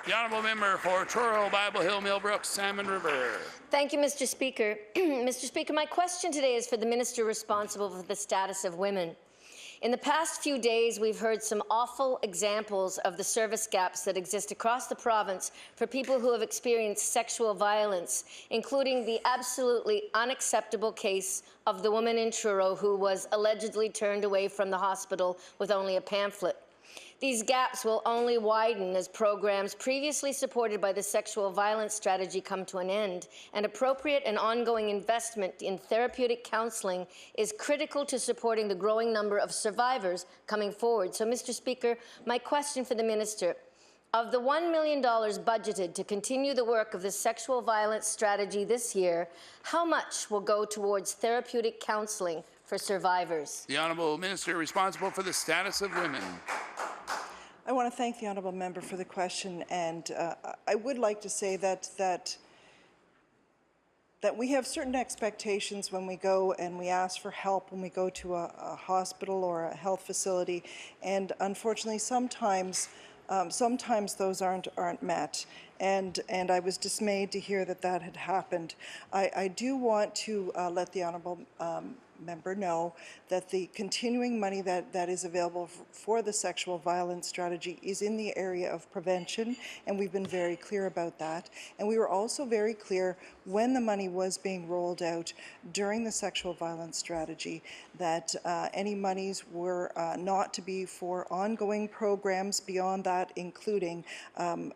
The honourable member for Truro, Bible Hill, Millbrook, Salmon River. Thank you, Mr. Speaker. Mr. Speaker, my question today is for the minister responsible for the status of women. In the past few days, we've heard some awful examples of the service gaps that exist across the province for people who have experienced sexual violence, including the absolutely unacceptable case of the woman in Truro who was allegedly turned away from the hospital with only a pamphlet. These gaps will only widen as programs previously supported by the sexual violence strategy come to an end, and appropriate and ongoing investment in therapeutic counselling is critical to supporting the growing number of survivors coming forward. So, Mr. Speaker, my question for the Minister: of the $1 million budgeted to continue the work of the sexual violence strategy this year, how much will go towards therapeutic counselling for survivors? The Honourable Minister responsible for the status of women. I want to thank the honourable member for the question, and I would like to say that we have certain expectations when we go and we ask for help when we go to a hospital or a health facility, and unfortunately sometimes those aren't met, and I was dismayed to hear that had happened. I do want to let the honourable member know that the continuing money that is available for the sexual violence strategy is in the area of prevention, and we've been very clear about that. And we were also very clear when the money was being rolled out during the sexual violence strategy that any monies were not to be for ongoing programs beyond that, including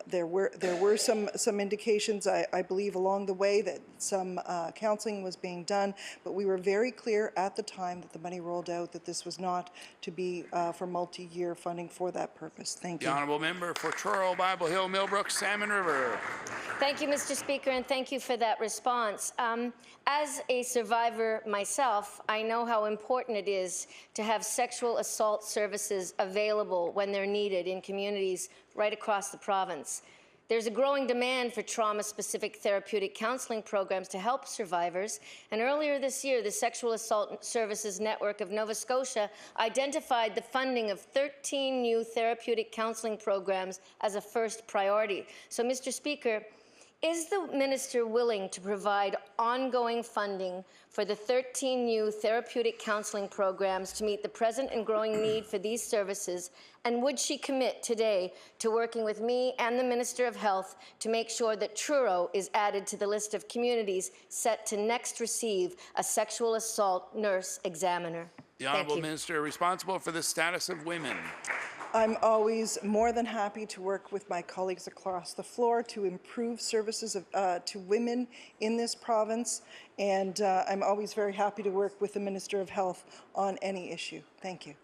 there were some indications, I believe, along the way that some counselling was being done, but we were very clear at the time that the money rolled out that this was not to be for multi-year funding for that purpose. Thank you. The honourable member for Truro, Bible Hill, Millbrook, Salmon River. Thank you, Mr. Speaker, and thank you for that response. As a survivor myself, I know how important it is to have sexual assault services available when they're needed in communities right across the province. There's a growing demand for trauma-specific therapeutic counselling programs to help survivors, and earlier this year, the Sexual Assault Services Network of Nova Scotia identified the funding of 13 new therapeutic counselling programs as a first priority. So, Mr. Speaker, is the minister willing to provide ongoing funding for the 13 new therapeutic counselling programs to meet the present and growing need for these services? And would she commit today to working with me and the Minister of Health to make sure that Truro is added to the list of communities set to next receive a sexual assault nurse examiner? The Honourable Minister responsible for the status of women. I'm always more than happy to work with my colleagues across the floor to improve services to women in this province, and I'm always very happy to work with the Minister of Health on any issue. Thank you.